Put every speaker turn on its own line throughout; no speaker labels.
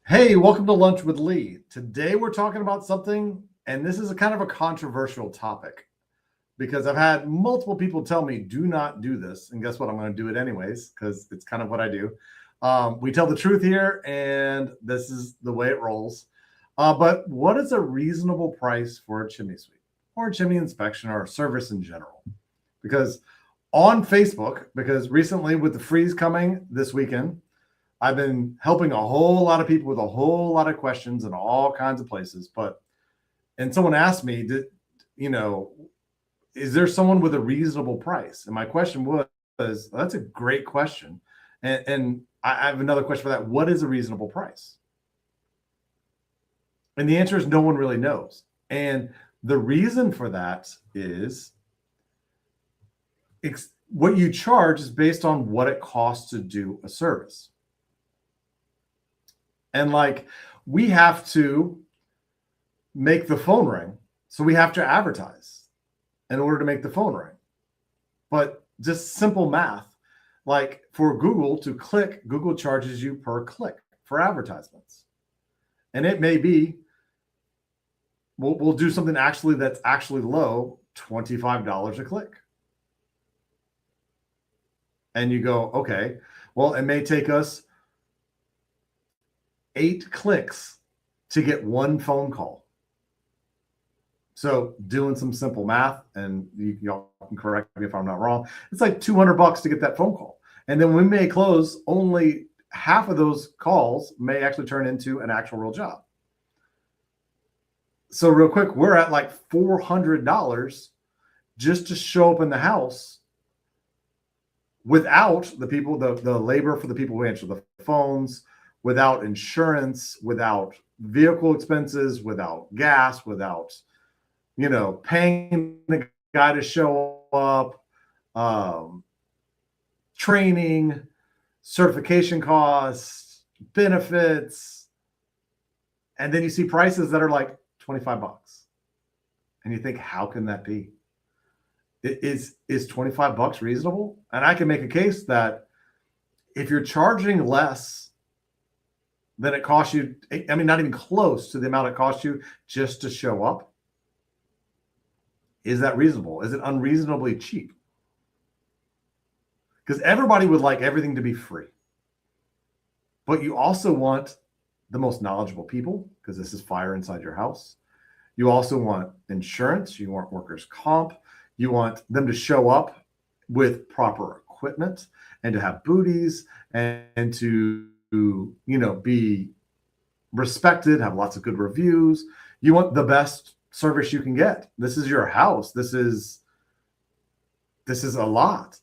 Hey, welcome to Lunch with Lee. Today we're talking about something, and this is a kind of a controversial topic because I've had multiple people tell me, do not do this. And guess what? I'm going to do it anyways because it's kind of what I do. We tell the truth here, and this is the way it rolls. But what is a reasonable price for a chimney sweep or a chimney inspection or a service in general? Because on Facebook, because recently with the freeze coming this weekend, I've been helping a whole lot of people with a whole lot of questions in all kinds of places. And someone asked me, you know, is there someone with a reasonable price? And my question was, that's a great question. And I have another question for that. What is a reasonable price? And the answer is no one really knows. And the reason for that is what you charge is based on what it costs to do a service. And like, we have to make the phone ring. So we have to advertise in order to make the phone ring. But just simple math, like for Google to click, Google charges you per click for advertisements. And it may be, we'll do something that's actually low, $25 a click. And you go, okay, well, it may take us 8 clicks to get one phone call. So doing some simple math, and y'all can correct me if I'm not wrong, it's like $200 to get that phone call. And then we may close, only half of those calls may actually turn into an actual real job. So real quick, we're at like $400 just to show up in the house without the people, the labor for the people who answer the phones, without insurance, without vehicle expenses, without gas, without, paying the guy to show up, training, certification costs, benefits. And then you see prices that are like $25. And you think, how can that be? Is $25 reasonable? And I can make a case that if you're charging less than it costs you, I mean, not even close to the amount it costs you just to show up, is that reasonable? Is it unreasonably cheap? Because everybody would like everything to be free. But you also want the most knowledgeable people, because this is fire inside your house. You also want insurance. You want workers' comp. You want them to show up with proper equipment and to have booties and to, be respected, have lots of good reviews. You want the best service you can get. This is your house. This is a lot.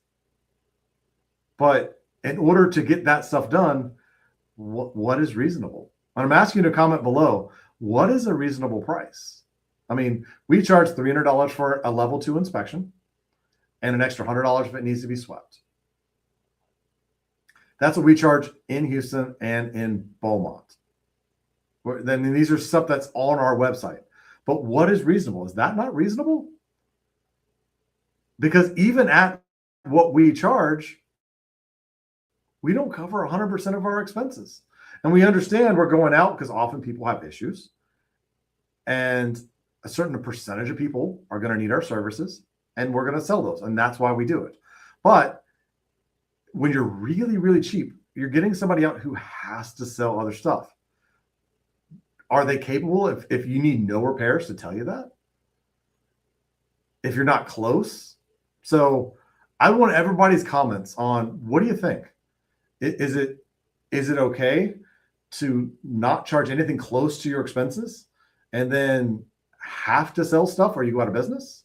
But in order to get that stuff done, what is reasonable? And I'm asking you to comment below, what is a reasonable price? I mean, we charge $300 for a level 2 inspection and an extra $100 if it needs to be swept. That's what we charge in Houston and in Beaumont. Then these are stuff that's on our website. But what is reasonable? Is that not reasonable? Because even at what we charge, we don't cover 100% of our expenses. And we understand we're going out because often people have issues. And a certain percentage of people are going to need our services, and we're going to sell those. And that's why we do it. But when you're really, really cheap, you're getting somebody out who has to sell other stuff. Are they capable if you need no repairs to tell you that? If you're not close? So I want everybody's comments on, what do you think? Is it okay to not charge anything close to your expenses and then have to sell stuff or you go out of business?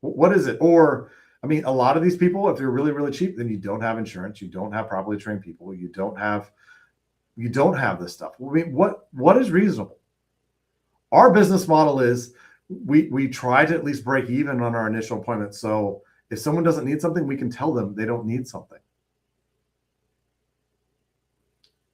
What is it? Or, I mean, a lot of these people, if you're really, really cheap, then you don't have insurance, you don't have properly trained people, you don't have this stuff. I mean, what is reasonable? Our business model is we try to at least break even on our initial appointment. So if someone doesn't need something, we can tell them they don't need something.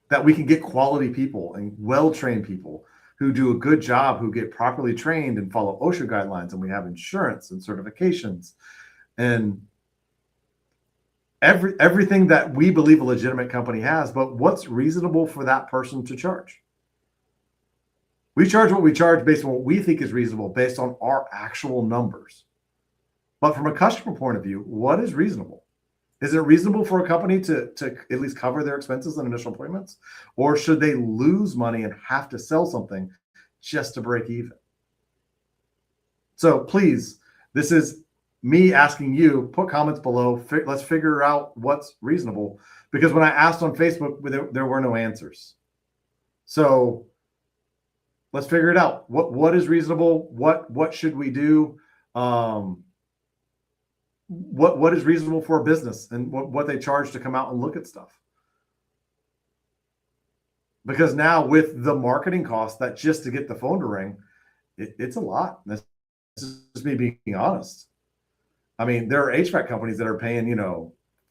That we can get quality people and well-trained people who do a good job, who get properly trained and follow OSHA guidelines, and we have insurance and certifications and everything that we believe a legitimate company has. But what's reasonable for that person to charge? We charge what we charge based on what we think is reasonable, based on our actual numbers. But from a customer point of view, what is reasonable? Is it reasonable for a company to at least cover their expenses and initial appointments? Or should they lose money and have to sell something just to break even? So please, this is me asking you, put comments below. Let's figure out what's reasonable. Because when I asked on Facebook, there were no answers. So let's figure it out. What is reasonable? What should we do? What is reasonable for a business, and what they charge to come out and look at stuff. Because now with the marketing cost, that just to get the phone to ring, it's a lot. That's just me being honest. I mean, there are HVAC companies that are paying,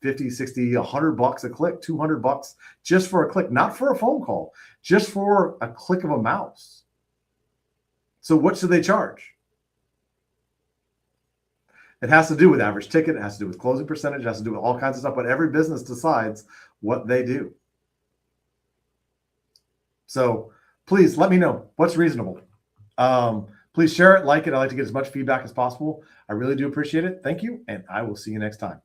50, 60, $100 a click, $200 just for a click, not for a phone call, just for a click of a mouse. So what should they charge? It has to do with average ticket. It has to do with closing percentage. It has to do with all kinds of stuff. But every business decides what they do. So please let me know what's reasonable. Please share it, like it. I like to get as much feedback as possible. I really do appreciate it. Thank you. And I will see you next time.